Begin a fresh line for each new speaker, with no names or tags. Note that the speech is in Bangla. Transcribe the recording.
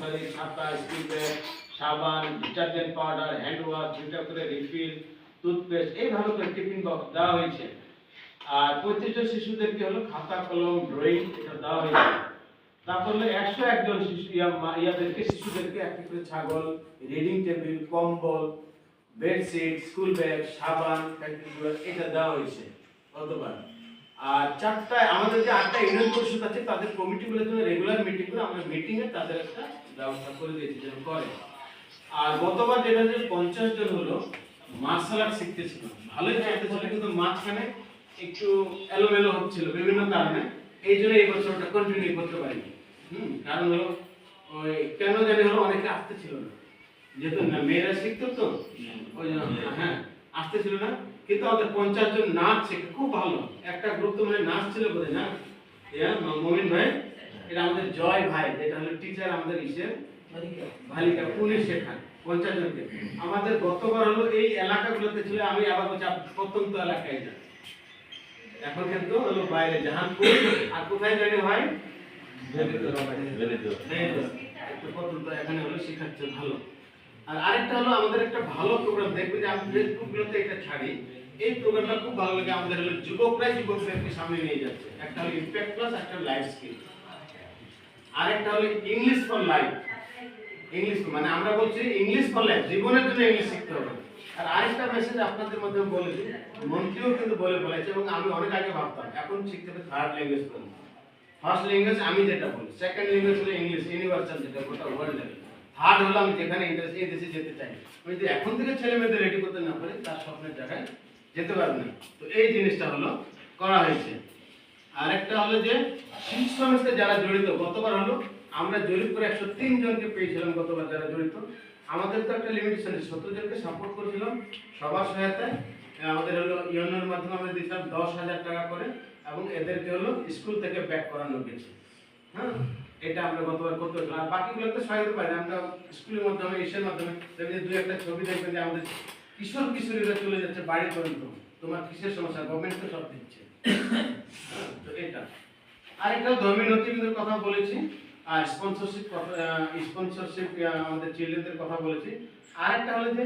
মশারি, ছাতা, স্কুল ব্যাগ, সাবান, ডিটারজেন্ট পাউডার, হ্যান্ড ওয়াশ, 2টা করে রিফিল, টুথপেস্ট, এইভাবে করে টিফিন বক্স দেওয়া হয়েছে। আর 35 জন শিশুদেরকে হলো খাতা কলম ড্রয়িং এটা দেওয়া হয়েছে। তারপর হলো 101 জন শিশু শিশুদেরকে একটা করে ছাগল, রিডিং টেবিল, কম্বল, বেডশিট, স্কুল ব্যাগ, সাবান, এটা দেওয়া হয়েছে গতবার। আর 4টায় আমাদের যে 8টা ইউনিয়ন পরিষদ আছে তাদের কমিটিগুলোর জন্য রেগুলার মিটিং করে আমরা মিটিংয়ে তাদের একটা ব্যবস্থা করে দিয়েছি যেন করে। আর গতবার যেটা যে 50 জন হলো মার্শাল আর্ট শিখতেছিল, ভালোই শিখতেছিল, কিন্তু মাঝখানে একটু এলোমেলো হচ্ছিল বিভিন্ন কারণে, এই জন্য এই বছরটা কন্টিনিউ করতে পারিনি। কারণ হলো ওই কেন জানি হলো অনেকে আসতে ছিল না, যেহেতু না মেয়েরা শিখতো তো ওই জন্য হ্যাঁ আসতে ছিল না। কিন্তু আমাদের 50 জন নাচ শেখে খুব ভালো, একটা গ্রুপ তো মানে নাচ ছিল বোধ হয় না, মমিন ভাই, এটা আমাদের জয় ভাই যেটা হলো টিচার আমাদের ইসের ভালিকা পুলিশ শেখায় 50 জনকে। আমাদের গতবার হলো এই এলাকাগুলোতে ছিল, আমি আবার বলছি প্রত্যন্ত এলাকায় যাই, এখন কিন্তু হলো বাইরে জাহানপুর আর কোথায় জানি হয় একটু প্রত্যন্ত, এখানে হলো শেখাচ্ছে ভালো। আর আরেকটা হলো আমাদের একটা ভালো প্রোগ্রাম দেখবে যে আমি ফেসবুকগুলোতে এটা ছাড়ি, এই প্রোগ্রামটা খুব ভালো লাগে আমাদের হলো যুবকরাই যুবকদেরকে সামনে নিয়ে যাচ্ছে। একটা হলো ইমপ্যাক্ট প্লাস, একটা লাইফ স্কিল, আরেকটা হলো ইংলিশ ফর লাইফ। ইংলিশ মানে আমরা বলছি ইংলিশ ফর লাইফ, জীবনের জন্য ইংলিশ শিখতে হবে। আর আরেকটা মেসেজ আপনাদের মধ্যে বলে দিই, মন্ত্রীও কিন্তু বলেছে এবং আমি অনেক আগে ভাবতাম, এখন শিখতে হবে থার্ড ল্যাঙ্গুয়েজ করুন। ফার্স্ট ল্যাঙ্গুয়েজ আমি যেটা বলি, সেকেন্ড ল্যাঙ্গুয়েজ হলো ইংলিশ ইউনিভার্সাল, যেটা গোটা ওয়ার্ল্ড লেভেল। থার্ড হলো আমি যেখানে ইন্টারেস্ট, এই দেশে যেতে চাই, আমি যদি এখন থেকে ছেলে মেয়েদের রেডি করতে না পারি তার স্বপ্নের জায়গায় যেতে পারবে না। তো এই জিনিসটা হলো করা হয়েছে। আরেকটা হলো যে শিশু শ্রমিকদের যারা জড়িত, গতবার হলো আমরা জরিপ করে 103 জনকে পেয়েছিলাম গতবার যারা জড়িত। আমাদের তো একটা লিমিটেশন, 70 জনকে সাপোর্ট করেছিলাম সবার সহায়তায়। আমাদের হলো ইউনিয়নের মাধ্যমে আমরা দিয়েছিলাম 10,000 টাকা করে, এবং এদেরকে হলো স্কুল থেকে ব্যাক করানো গেছে। হ্যাঁ, এটা আমরা গতবার করতে হলো। আর বাকিগুলো তো সহায়তা পাই না, আমরা স্কুলের মাধ্যমে ইসের মাধ্যমে দেখবেন, দুই একটা ছবি দেখবেন যে আমাদের কিশোর কিশোরীরা চলে যাচ্ছে বাড়ি পর্যন্ত, তোমার কিসের সমস্যা, গভর্নমেন্ট তো সব দিচ্ছে। তো এটা আরেকটা ধর্মীয় নথিপত্রের কথা বলেছি, আর স্পন্সরশিপ আমাদের চিলড্রেনদের কথা বলেছি। আরেকটা হলো যে